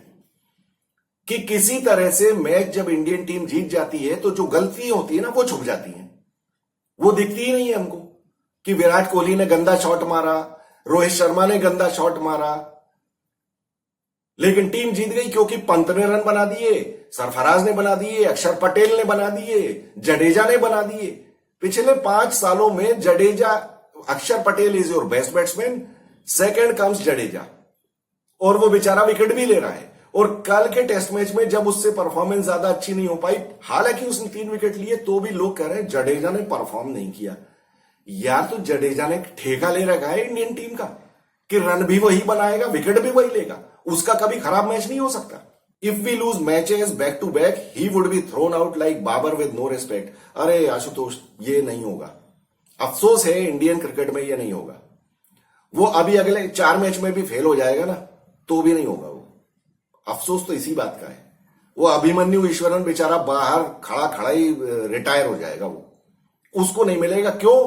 कि किसी तरह से मैच जब इंडियन टीम जीत जाती है तो जो गलती होती है ना वो छुप जाती है, वो दिखती ही नहीं है हमको। कि विराट कोहली ने गंदा शॉट मारा, रोहित शर्मा ने गंदा शॉट मारा, लेकिन टीम जीत गई क्योंकि पंत ने रन बना दिए, सरफराज ने बना दिए, अक्षर पटेल ने बना दिए, जडेजा ने बना दिए। पिछले 5 सालों में जडेजा, अक्षर Patel is your best batsman, second comes Jadeja, और वो बेचारा विकेट भी ले रहा है। और कल के टेस्ट मैच में जब उससे परफॉर्मेंस ज्यादा अच्छी नहीं हो पाई, हालांकि उसने 3 विकेट लिए, तो भी लोग कह रहे हैं जडेजा ने परफॉर्म नहीं किया। यार तो जडेजा ने ठेका ले रखा है इंडियन टीम का कि रन भी वही बनाएगा, विकेट भी वही लेगा, उसका कभी खराब मैच नहीं हो सकता। If we lose matches back to back he would be thrown out like Babar with no respect. अरे आशुतोष, ये नहीं होगा। अफसोस है इंडियन क्रिकेट में ये नहीं होगा। वो अभी अगले 4 मैच में भी फेल हो जाएगा ना, तो भी नहीं होगा वो। अफसोस तो इसी बात का है। वो अभिमन्यु ईश्वरन बेचारा बाहर खड़ा खड़ा ही रिटायर हो जाएगा, वो उसको नहीं मिलेगा। क्यों?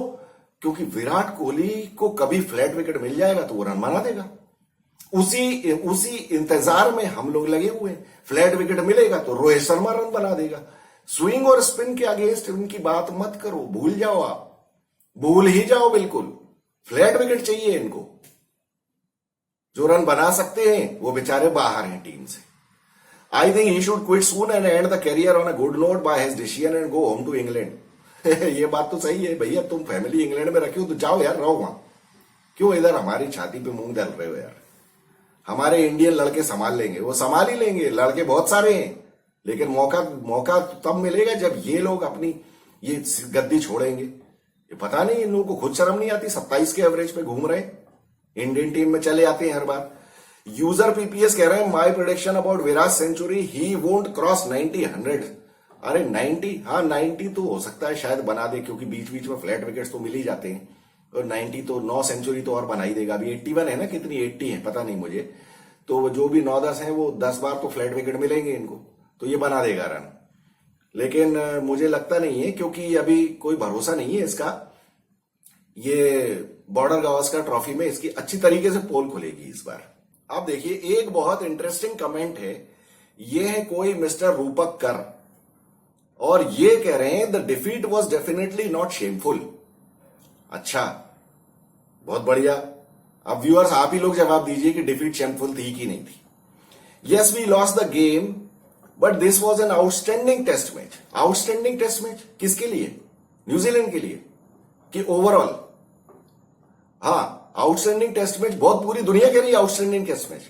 क्योंकि विराट कोहली को कभी फ्लैट विकेट मिल जाएगा तो वो रन बना देगा। उसी इंतजार में हम लोग लगे हुए हैं। फ्लैट विकेट मिलेगा तो रोहित शर्मा रन बना देगा। स्विंग और स्पिन के अगेंस्ट उनकी बात मत करो, भूल जाओ, आप भूल ही जाओ बिल्कुल। फ्लैट विकेट चाहिए इनको। जो रन बना सकते हैं वो बेचारे बाहर हैं टीम से। I think he should quit soon and end the career on a good note by his decision and go home to England. ये बात तो सही है भैया, तुम फैमिली इंग्लैंड में रखी हो तो जाओ यार, रहो वहां। क्यों इधर हमारी छाती पे मूंग डाल रहे हो यार? हमारे इंडियन लड़के संभाल लेंगे, वो संभाल ही लेंगे। लड़के बहुत सारे हैं, लेकिन मौका तब मिलेगा जब ये लोग अपनी ये गद्दी छोड़ेंगे। ये पता नहीं इन लोगों को खुद शर्म नहीं आती, 27 के एवरेज पे घूम रहे, इंडियन टीम में चले आते हैं हर बार। यूजर पीपीएस कह रहे हैं my prediction about Virat century, he won't cross 90 100। अरे 90, हाँ 90 तो हो सकता है शायद बना दे, क्योंकि बीच बीच में फ्लैट विकेट्स तो मिल ही जाते हैं। और 90 तो 9 सेंचुरी तो और बना ही देगा। अभी 81 है ना, कितनी 80 है पता नहीं मुझे, तो जो भी 9-10 है वो 10 बार तो फ्लैट विकेट मिलेंगे इनको, तो ये बना देगा रन। लेकिन मुझे लगता नहीं है, क्योंकि अभी कोई भरोसा नहीं है इसका। ये बॉर्डर गावस्कर ट्रॉफी में इसकी अच्छी तरीके से पोल खुलेगी इस बार। आप देखिए, एक बहुत इंटरेस्टिंग कमेंट है, ये है कोई मिस्टर रूपक कर, और ये कह रहे हैं the defeat was definitely not shameful. अच्छा, बहुत बढ़िया। अब व्यूअर्स आप ही लोग जवाब दीजिए कि डिफीट शेमफुल थी कि नहीं थी। Yes we lost the game but this was an outstanding test match. Outstanding test match किसके लिए? न्यूजीलैंड के लिए कि ओवरऑल? हाँ, आउटस्टैंडिंग टेस्ट मैच, बहुत पूरी दुनिया कह रही है आउटस्टैंडिंग टेस्ट मैच।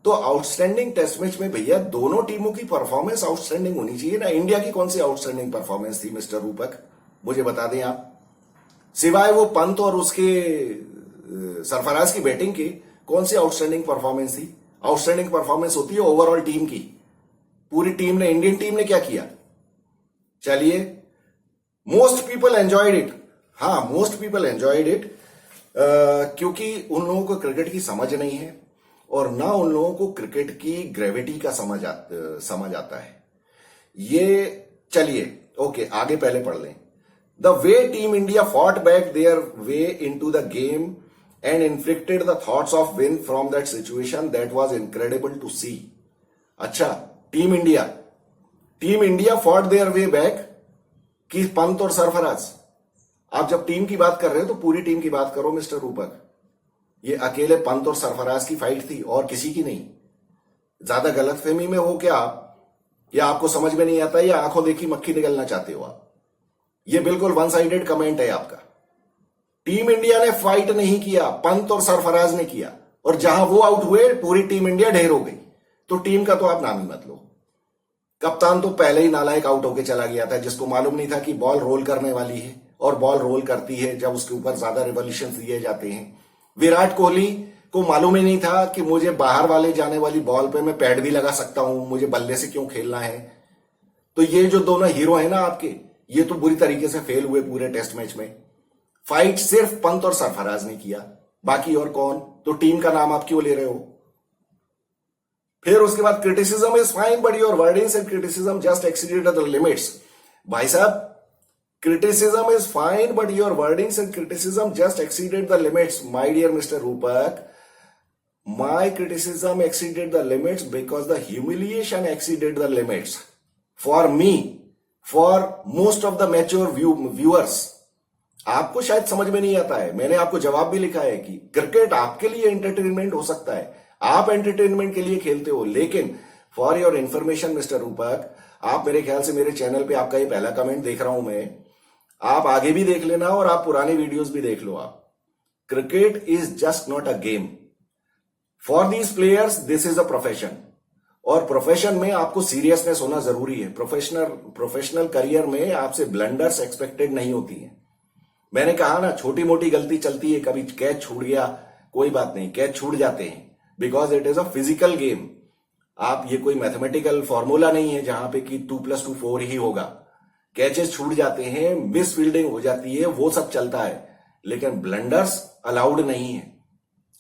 तो आउटस्टैंडिंग टेस्ट मैच में भैया दोनों टीमों की परफॉर्मेंस आउटस्टैंडिंग होनी चाहिए ना। इंडिया की कौन सी आउटस्टैंडिंग परफॉर्मेंस थी मिस्टर रूपक, मुझे बता दें आप। सिवाय वो पंत और उसके सरफराज की बैटिंग के कौन सी आउटस्टैंडिंग परफॉर्मेंस थी? आउटस्टैंडिंग परफॉर्मेंस होती है ओवरऑल टीम की। पूरी टीम ने, इंडियन टीम ने क्या किया? चलिए, मोस्ट पीपल एंजॉयड इट। हाँ, मोस्ट पीपल एंजॉयड इट, क्योंकि उन लोगों को क्रिकेट की समझ नहीं है, और ना उन लोगों को क्रिकेट की ग्रेविटी का समझ आता है ये। चलिए ओके, आगे पहले पढ़ लें। The way Team India fought back their way into the game and inflicted the thoughts of win from that situation, that was incredible to see. अच्छा, team India fought their way back कि पंत और सरफराज, आप जब team की बात कर रहे हो तो पूरी टीम की बात करो मिस्टर रूपक। ये अकेले पंत और सरफराज की फाइट थी और किसी की नहीं। ज्यादा गलतफहमी में हो क्या आप, या आपको समझ में नहीं आता, या आंखों देखी मक्खी निकलना चाहते हो आप? ये बिल्कुल वन साइडेड कमेंट है आपका। टीम इंडिया ने फाइट नहीं किया, पंत और सरफराज ने किया, और जहां वो आउट हुए पूरी टीम इंडिया ढेर हो गई। तो टीम का तो आप नाम ही मत लो। कप्तान तो पहले ही नालायक आउट होके चला गया था, जिसको मालूम नहीं था कि बॉल रोल करने वाली है, और बॉल रोल करती है जब उसके ऊपर ज्यादा रिवॉल्यूशन दिए जाते हैं। विराट कोहली को मालूम ही नहीं था कि मुझे बाहर वाले जाने वाली बॉल पे मैं पैड भी लगा सकता हूं, मुझे बल्ले से क्यों खेलना है। तो ये जो दोनों हीरो है ना आपके, ये तो बुरी तरीके से फेल हुए पूरे टेस्ट मैच में। फाइट सिर्फ पंत और सरफराज ने किया, बाकी और कौन? तो टीम का नाम आप क्यों ले रहे हो? फिर उसके बाद criticism is fine but your wordings and criticism just exceeded the limits. भाई साहब, criticism is fine but your wordings and criticism just exceeded the limits. My dear mister Rupak, my criticism exceeded the limits because the humiliation exceeded the limits for me, for most of the mature viewers. आपको शायद समझ में नहीं आता है, मैंने आपको जवाब भी लिखा है कि क्रिकेट आपके लिए एंटरटेनमेंट हो सकता है, आप एंटरटेनमेंट के लिए खेलते हो, लेकिन फॉर योर इंफॉर्मेशन मिस्टर रूपक, आप मेरे ख्याल से मेरे चैनल पे आपका ये पहला कमेंट देख रहा हूं मैं, आप आगे भी देख लेना और आप पुराने वीडियोस भी देख लो। आप, cricket is just not a game. For these players this is a profession, और प्रोफेशन में आपको सीरियसनेस होना जरूरी है। प्रोफेशनल करियर में आपसे ब्लंडर्स एक्सपेक्टेड नहीं होती है। मैंने कहा ना, छोटी मोटी गलती चलती है, कभी कैच छूट गया, कोई बात नहीं, कैच छूट जाते हैं, because it is a physical game. आप, ये कोई मैथमेटिकल फॉर्मूला नहीं है जहां पे कि 2+2 4 ही होगा। कैचेस छूट जाते हैं, मिस फील्डिंग हो जाती है, वो सब चलता है, लेकिन ब्लंडर्स अलाउड नहीं है।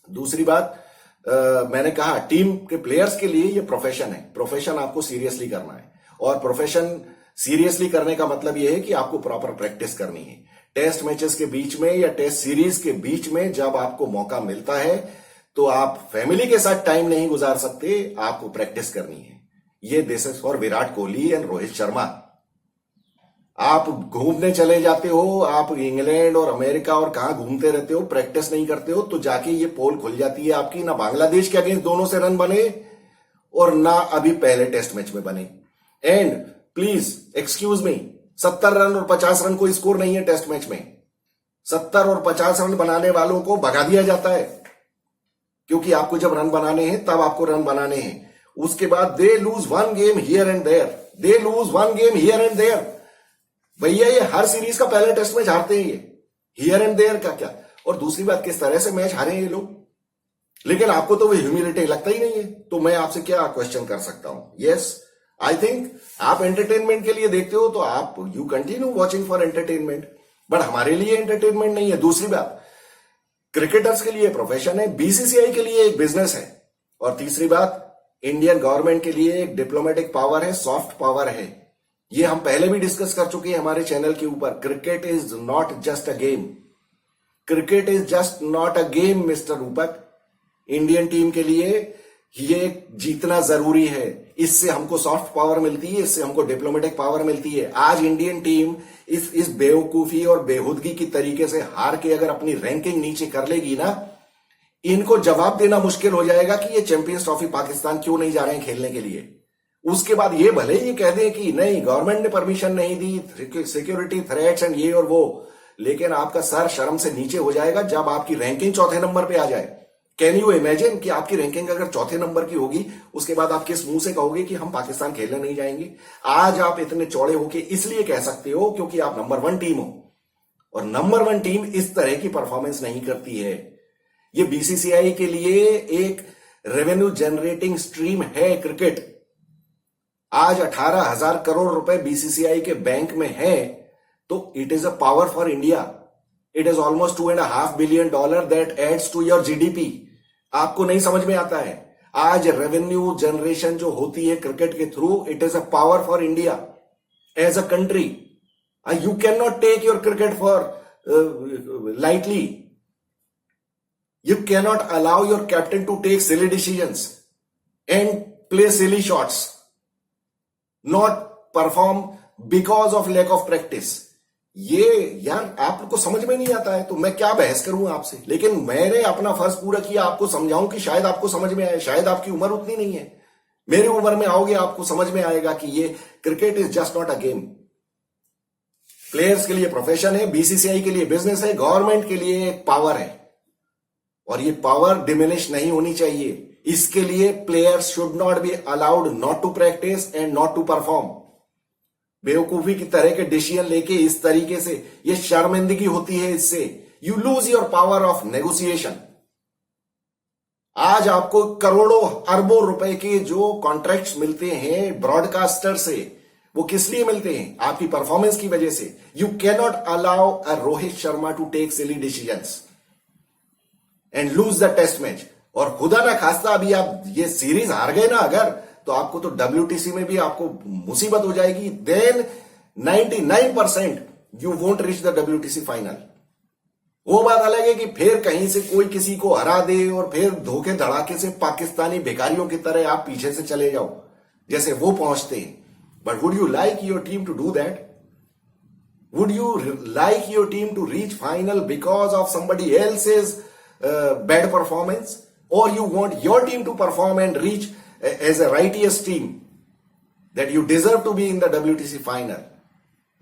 दूसरी बात, मैंने कहा टीम के प्लेयर्स के लिए ये प्रोफेशन है, प्रोफेशन आपको सीरियसली करना है, और प्रोफेशन सीरियसली करने का मतलब ये है कि आपको प्रॉपर प्रैक्टिस करनी है। टेस्ट मैचेस के बीच में या टेस्ट सीरीज के बीच में जब आपको मौका मिलता है तो आप फैमिली के साथ टाइम नहीं गुजार सकते, आपको प्रैक्टिस करनी है। ये this is for Virat Kohli and Rohit Sharma. आप घूमने चले जाते हो, आप इंग्लैंड और अमेरिका और कहां घूमते रहते हो, प्रैक्टिस नहीं करते हो, तो जाके ये पोल खुल जाती है आपकी। ना बांग्लादेश के अगेंस्ट दोनों से रन बने और ना अभी पहले टेस्ट मैच में बने। And please excuse me, 70 run और 50 रन कोई स्कोर नहीं है टेस्ट मैच में। 70 और 50 रन बनाने वालों को भगा दिया जाता है, क्योंकि आपको जब रन बनाने हैं तब आपको रन बनाने हैं। उसके बाद they lose one game here and there, they lose one game here and there. भैया, ये हर सीरीज का पहले टेस्ट मैच हारते हैं, ये हियर एंड देयर का क्या। और दूसरी बात, किस तरह से मैच हारे ये लोग, लेकिन आपको तो वो ह्यूमिलिटी लगता ही नहीं है, तो मैं आपसे क्या क्वेश्चन कर सकता हूं। यस, आई थिंक आप एंटरटेनमेंट के लिए देखते हो, तो आप you continue watching for entertainment, but हमारे लिए एंटरटेनमेंट नहीं है। दूसरी बात, क्रिकेटर्स के लिए प्रोफेशन है, बीसीसीआई के लिए एक बिजनेस है, और तीसरी बात, इंडियन गवर्नमेंट के लिए एक डिप्लोमेटिक पावर है, सॉफ्ट पावर है। ये हम पहले भी डिस्कस कर चुके हैं हमारे चैनल के ऊपर। Cricket is not just a game, cricket is just not a game mister रूपक। इंडियन टीम के लिए ये जीतना जरूरी है, इससे हमको सॉफ्ट पावर मिलती है, इससे हमको डिप्लोमेटिक पावर मिलती है। आज इंडियन टीम इस बेवकूफी और बेहुदगी की तरीके से हार के अगर अपनी रैंकिंग नीचे कर लेगी ना, इनको जवाब देना मुश्किल हो जाएगा कि ये चैंपियंस ट्रॉफी पाकिस्तान क्यों नहीं जा रहे हैं खेलने के लिए। उसके बाद ये भले ही कह दें कि नहीं, गवर्नमेंट ने परमिशन नहीं दी, सिक्योरिटी थ्रेट्स एंड ये और वो, लेकिन आपका सर शर्म से नीचे हो जाएगा जब आपकी रैंकिंग चौथे नंबर पे आ जाए। कैन यू इमेजिन कि आपकी रैंकिंग अगर चौथे नंबर की होगी, उसके बाद आप किस मुंह से कहोगे कि हम पाकिस्तान खेलने नहीं जाएंगे। आज आप इतने चौड़े होके इसलिए कह सकते हो क्योंकि आप नंबर 1 टीम हो, और नंबर 1 टीम इस तरह की परफॉर्मेंस नहीं करती है। ये बीसीसीआई के लिए एक रेवेन्यू जनरेटिंग स्ट्रीम है क्रिकेट। आज 18,000 करोड़ रुपए बीसीसीआई के बैंक में है, तो it is a power for India. It is almost $2.5 billion that adds to your GDP. आपको नहीं समझ में आता है, आज रेवेन्यू जनरेशन जो होती है क्रिकेट के थ्रू, it is a power for India as a country. You cannot take your cricket for lightly. You cannot allow your captain to take silly decisions and play silly shots, not perform because of lack of practice. ये यार आपको समझ में नहीं आता है तो मैं क्या बहस करूं आपसे, लेकिन मैंने अपना फर्ज पूरा किया आपको समझाऊं कि शायद आपको समझ में आए। शायद आपकी उम्र उतनी नहीं है, मेरी उम्र में आओगे आपको समझ में आएगा कि ये cricket is just not a game. Players के लिए प्रोफेशन है, बीसीसीआई के लिए बिजनेस है, गवर्नमेंट के लिए एक पावर है और ये पावर डिमिनिश नहीं होनी चाहिए। इसके लिए players should not be allowed not to practise and not to perform. बेवकूफी की तरह के डिसीजन लेके इस तरीके से ये शर्मिंदगी होती है, इससे you lose your power of negotiation. आज आपको करोड़ों अरबों रुपए के जो कॉन्ट्रैक्ट्स मिलते हैं ब्रॉडकास्टर से, वो किस लिए मिलते हैं? आपकी परफॉर्मेंस की वजह से। You cannot allow a Rohit Sharma to take silly decisions and lose the test match. और खुदा ना खास्ता अभी आप ये सीरीज हार गए ना अगर, तो आपको तो WTC में भी आपको मुसीबत हो जाएगी। Then 99% you won't reach the WTC final. वो बात अलग है कि फिर कहीं से कोई किसी को हरा दे और फिर धोखे धड़ाके से पाकिस्तानी भिखारियों की तरह आप पीछे से चले जाओ जैसे वो पहुंचते हैं। But would you like your team to do that? Would you like your team to reach final because of somebody else's bad performance? Or you want your team to perform and reach as a righteous team that you deserve to be in the WTC final?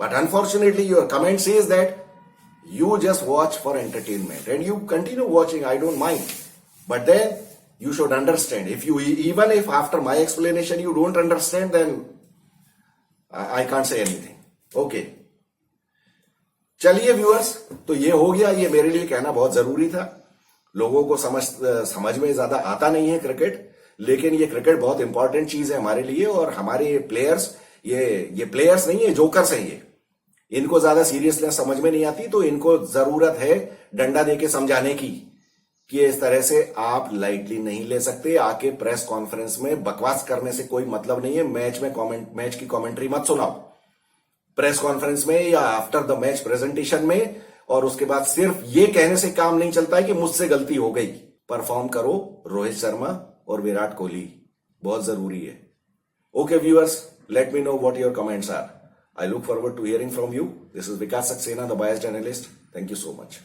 But unfortunately, your comment says that you just watch for entertainment and you continue watching. I don't mind. But then you should understand. Even if after my explanation you don't understand, then I can't say anything. Okay. चलिए viewers, तो ये हो गया, ये मेरे लिए कहना बहुत जरूरी था। लोगों को समझ में ज्यादा आता नहीं है क्रिकेट, लेकिन ये क्रिकेट बहुत इंपॉर्टेंट चीज है हमारे लिए। और हमारे प्लेयर्स, ये प्लेयर्स नहीं है, जोकर्स हैं ये। इनको ज्यादा सीरियसनेस समझ में नहीं आती, तो इनको जरूरत है डंडा देके समझाने की कि इस तरह से आप लाइटली नहीं ले सकते। आके प्रेस कॉन्फ्रेंस में बकवास करने से कोई मतलब नहीं है। मैच की कमेंट्री मत सुनाओ प्रेस कॉन्फ्रेंस में या आफ्टर द मैच प्रेजेंटेशन में, और उसके बाद सिर्फ ये कहने से काम नहीं चलता है कि मुझसे गलती हो गई। परफॉर्म करो रोहित शर्मा और विराट कोहली, बहुत जरूरी है। Okay viewers, let me know what your comments are. I look forward to hearing from you. This is Vikas Saxena, the biased analyst. Thank you so much.